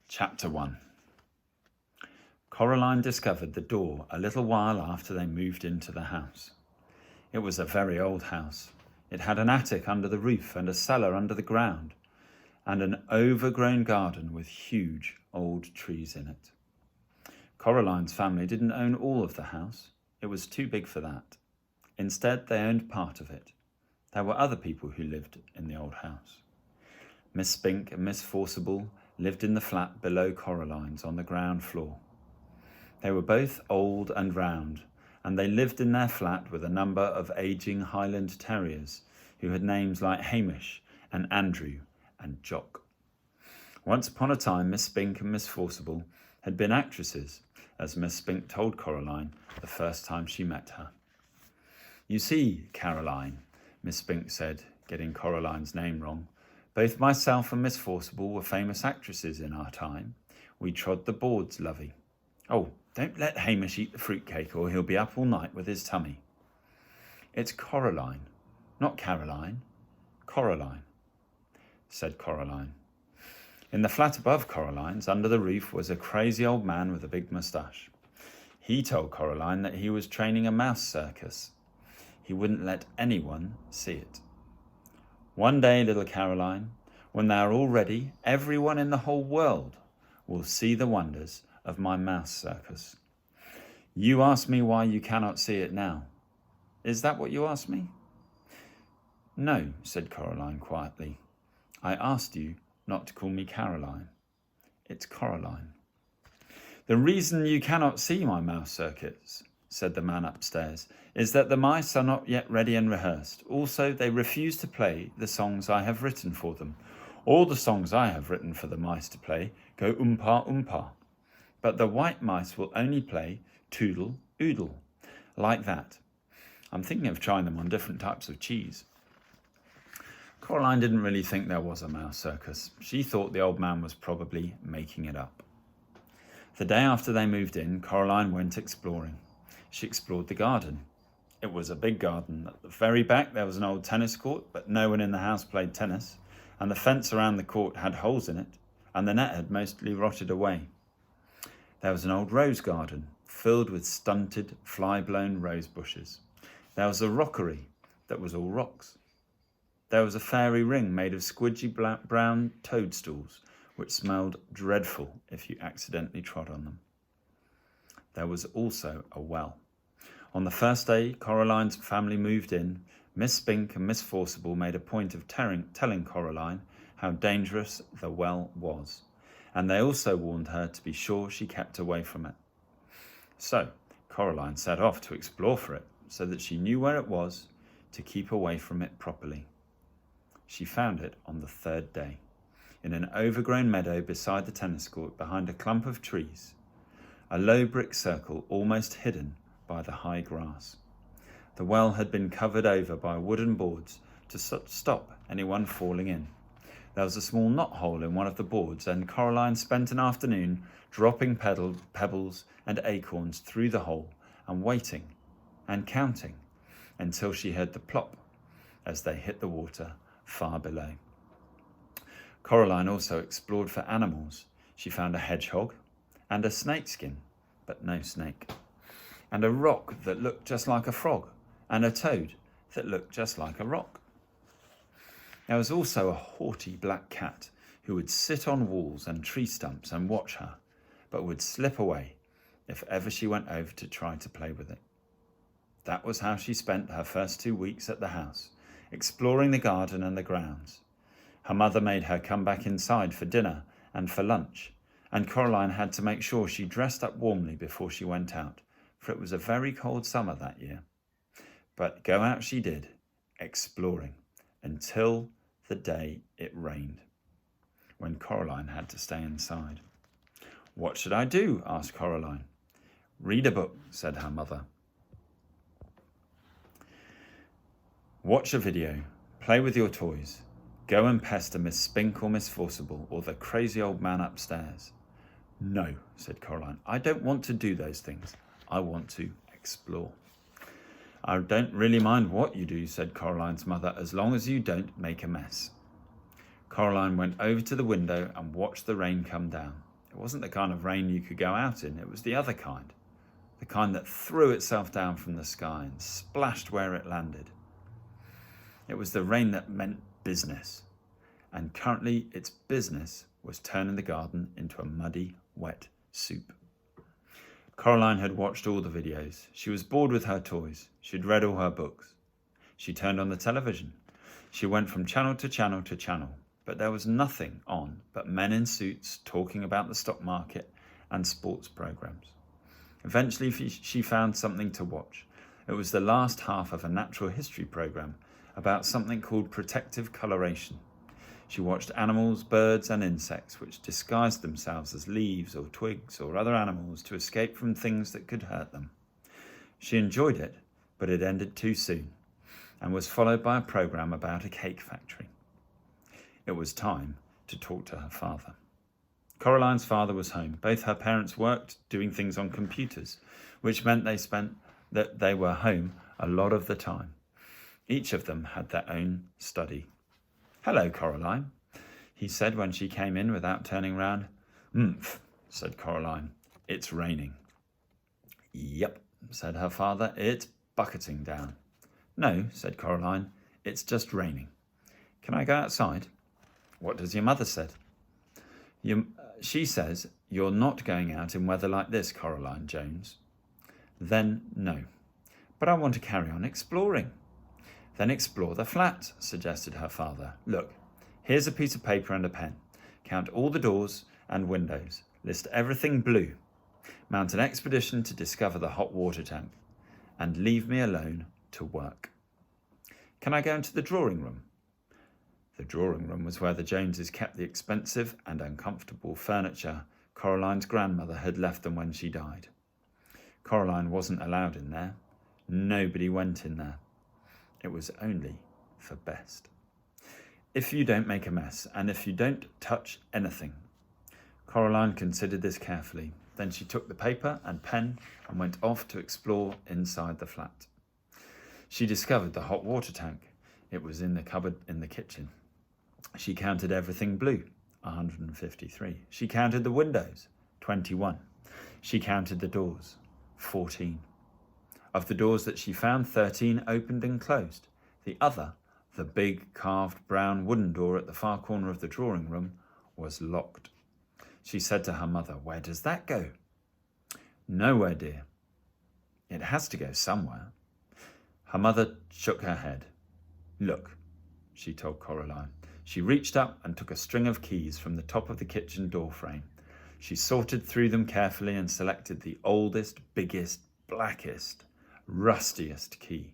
Chapter 1. Coraline discovered the door a little while after they moved into the house. It was a very old house. It had an attic under the roof and a cellar under the ground, and an overgrown garden with huge old trees in it. Coraline's family didn't own all of the house. It was too big for that. Instead, they owned part of it. There were other people who lived in the old house. Miss Spink and Miss Forcible lived in the flat below Coraline's on the ground floor. They were both old and round, and they lived in their flat with a number of aging Highland terriers who had names like Hamish and Andrew and Jock. Once upon a time, Miss Spink and Miss Forcible had been actresses, as Miss Spink told Coraline the first time she met her. "You see, Caroline," Miss Spink said, getting Coraline's name wrong, "both myself and Miss Forcible were famous actresses in our time. We trod the boards, lovey. Oh, don't let Hamish eat the fruitcake or he'll be up all night with his tummy." "It's Coraline, not Caroline. Coraline," said Coraline. In the flat above Coraline's, under the roof, was a crazy old man with a big moustache. He told Coraline that he was training a mouse circus. He wouldn't let anyone see it. "One day, little Caroline, when they are all ready, everyone in the whole world will see the wonders of my mouse circus. You ask me why you cannot see it now. Is that what you asked me?" "No," said Coraline quietly. "I asked you not to call me Caroline. It's Coraline." "The reason you cannot see my mouse circus," said the man upstairs, "is that the mice are not yet ready and rehearsed. Also, they refuse to play the songs I have written for them. All the songs I have written for the mice to play go oompa oompa. But the white mice will only play toodle oodle, like that. I'm thinking of trying them on different types of cheese." Coraline didn't really think there was a mouse circus. She thought the old man was probably making it up. The day after they moved in, Coraline went exploring. She explored the garden. It was a big garden. At the very back there was an old tennis court, but no one in the house played tennis, and the fence around the court had holes in it, and the net had mostly rotted away. There was an old rose garden, filled with stunted, fly-blown rose bushes. There was a rockery that was all rocks. There was a fairy ring made of squidgy brown toadstools, which smelled dreadful if you accidentally trod on them. There was also a well. On the first day Coraline's family moved in, Miss Spink and Miss Forcible made a point of telling Coraline how dangerous the well was, and they also warned her to be sure she kept away from it. So Coraline set off to explore for it, so that she knew where it was to keep away from it properly. She found it on the third day, in an overgrown meadow beside the tennis court, behind a clump of trees, a low brick circle almost hidden by the high grass. The well had been covered over by wooden boards to stop anyone falling in. There was a small knothole in one of the boards, and Coraline spent an afternoon dropping pebbles and acorns through the hole and waiting and counting until she heard the plop as they hit the water far below. Coraline also explored for animals. She found a hedgehog and a snakeskin, but no snake, and a rock that looked just like a frog, and a toad that looked just like a rock. There was also a haughty black cat who would sit on walls and tree stumps and watch her, but would slip away if ever she went over to try to play with it. That was how she spent her first 2 weeks at the house, exploring the garden and the grounds. Her mother made her come back inside for dinner and for lunch, and Coraline had to make sure she dressed up warmly before she went out, for it was a very cold summer that year. But go out she did, exploring, until the day it rained, when Coraline had to stay inside. "What should I do?" asked Coraline. "Read a book," said her mother. "Watch a video, play with your toys, go and pester Miss Spink or Miss Forcible or the crazy old man upstairs." "No," said Coraline, "I don't want to do those things. I want to explore." "I don't really mind what you do," said Coraline's mother, "as long as you don't make a mess." Coraline went over to the window and watched the rain come down. It wasn't the kind of rain you could go out in. It was the other kind. The kind that threw itself down from the sky and splashed where it landed. It was the rain that meant business. And currently its business was turning the garden into a muddy, wet soup. Coraline had watched all the videos. She was bored with her toys. She'd read all her books. She turned on the television. She went from channel to channel to channel, but there was nothing on but men in suits talking about the stock market and sports programs. Eventually, she found something to watch. It was the last half of a natural history program about something called protective coloration. She watched animals, birds and insects which disguised themselves as leaves or twigs or other animals to escape from things that could hurt them. She enjoyed it, but it ended too soon and was followed by a program about a cake factory. It was time to talk to her father. Coraline's father was home. Both her parents worked doing things on computers, which meant they were home a lot of the time. Each of them had their own study. "Hello, Coraline," he said when she came in without turning round. "Mph," said Coraline. "It's raining." "Yep," said her father. "It's bucketing down." "No," said Coraline. "It's just raining. Can I go outside?" "What does your mother say?" She says you're not going out in weather like this, Coraline Jones." "Then no. But I want to carry on exploring." "Then explore the flat," suggested her father. "Look, here's a piece of paper and a pen. Count all the doors and windows. List everything blue. Mount an expedition to discover the hot water tank. And leave me alone to work." "Can I go into the drawing room?" The drawing room was where the Joneses kept the expensive and uncomfortable furniture Coraline's grandmother had left them when she died. Coraline wasn't allowed in there. Nobody went in there. It was only for Best. "If you don't make a mess, and if you don't touch anything." Coraline considered this carefully. Then she took the paper and pen and went off to explore inside the flat. She discovered the hot water tank. It was in the cupboard in the kitchen. She counted everything blue, 153. She counted the windows, 21. She counted the doors, 14. Of the doors that she found, 13 opened and closed. The other, the big carved brown wooden door at the far corner of the drawing room, was locked. She said to her mother, "Where does that go?" "Nowhere, dear." "It has to go somewhere." Her mother shook her head. "Look," she told Coraline. She reached up and took a string of keys from the top of the kitchen door frame. She sorted through them carefully and selected the oldest, biggest, blackest, rustiest key.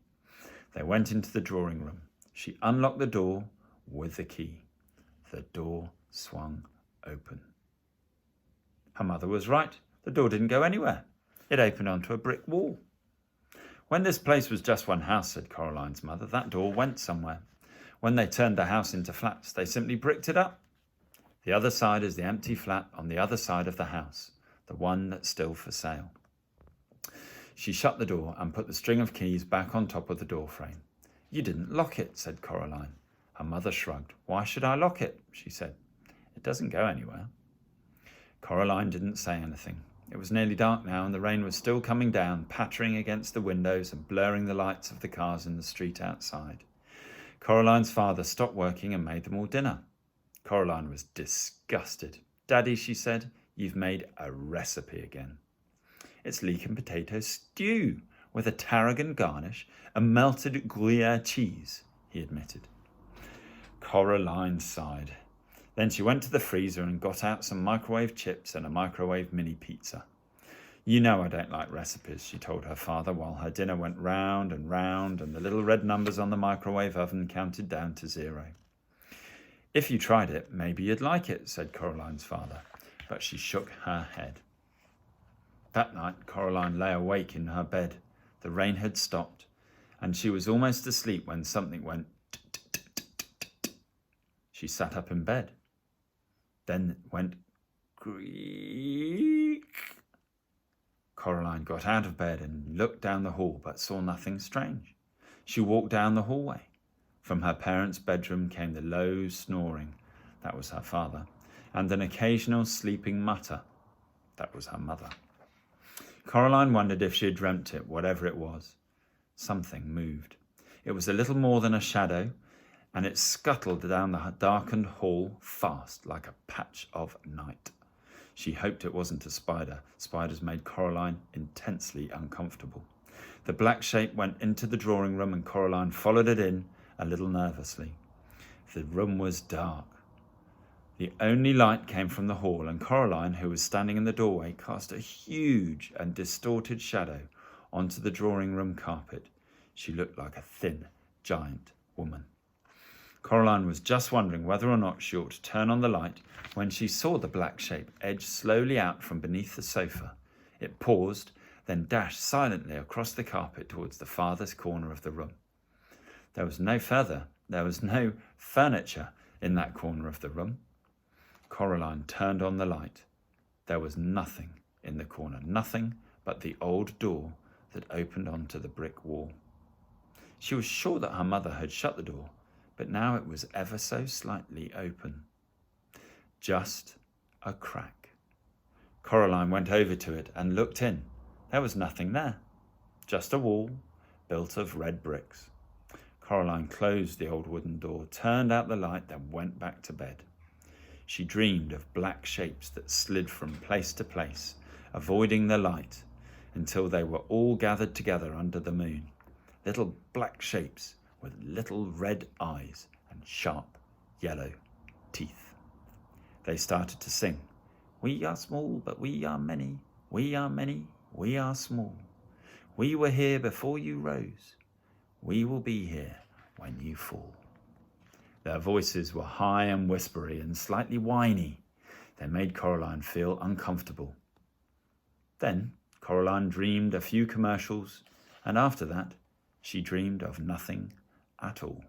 They went into the drawing room. She unlocked the door with the key. The door swung open. Her mother was right. The door didn't go anywhere. It opened onto a brick wall. "When this place was just one house," said Coraline's mother, "that door went somewhere. When they turned the house into flats, they simply bricked it up. The other side is the empty flat on the other side of the house, the one that's still for sale." She shut the door and put the string of keys back on top of the door frame. "You didn't lock it," said Coraline. Her mother shrugged. "Why should I lock it?" she said. "It doesn't go anywhere." Coraline didn't say anything. It was nearly dark now, and the rain was still coming down, pattering against the windows and blurring the lights of the cars in the street outside. Coraline's father stopped working and made them all dinner. Coraline was disgusted. "Daddy," she said, "you've made a recipe again." "It's leek and potato stew with a tarragon garnish and melted Gruyere cheese," he admitted. Coraline sighed. Then she went to the freezer and got out some microwave chips and a microwave mini pizza. "You know I don't like recipes," she told her father while her dinner went round and round and the little red numbers on the microwave oven counted down to 0. "If you tried it, maybe you'd like it," said Coraline's father, but she shook her head. That night, Coraline lay awake in her bed. The rain had stopped, and she was almost asleep when something went t-t-t-t-t-t. She sat up in bed. Then it went creak. Coraline got out of bed and looked down the hall, but saw nothing strange. She walked down the hallway. From her parents' bedroom came the low snoring, that was her father, and an occasional sleeping mutter, That was her mother. Coraline wondered if she had dreamt it, whatever it was. Something moved. It was a little more than a shadow, and it scuttled down the darkened hall fast like a patch of night. She hoped it wasn't a spider. Spiders made Coraline intensely uncomfortable. The black shape went into the drawing room and Coraline followed it in a little nervously. The room was dark. The only light came from the hall, and Coraline, who was standing in the doorway, cast a huge and distorted shadow onto the drawing room carpet. She looked like a thin, giant woman. Coraline was just wondering whether or not she ought to turn on the light when she saw the black shape edge slowly out from beneath the sofa. It paused, then dashed silently across the carpet towards the farthest corner of the room. There was no furniture in that corner of the room. Coraline turned on the light. There was nothing in the corner, nothing but the old door that opened onto the brick wall. She was sure that her mother had shut the door, but now it was ever so slightly open. Just a crack. Coraline went over to it and looked in. There was nothing there, just a wall built of red bricks. Coraline closed the old wooden door, turned out the light, then went back to bed. She dreamed of black shapes that slid from place to place, avoiding the light, until they were all gathered together under the moon. Little black shapes with little red eyes and sharp yellow teeth. They started to sing, "We are small, but we are many. We are many, we are small. We were here before you rose. We will be here when you fall." Their voices were high and whispery and slightly whiny. They made Coraline feel uncomfortable. Then Coraline dreamed a few commercials, and after that, she dreamed of nothing at all.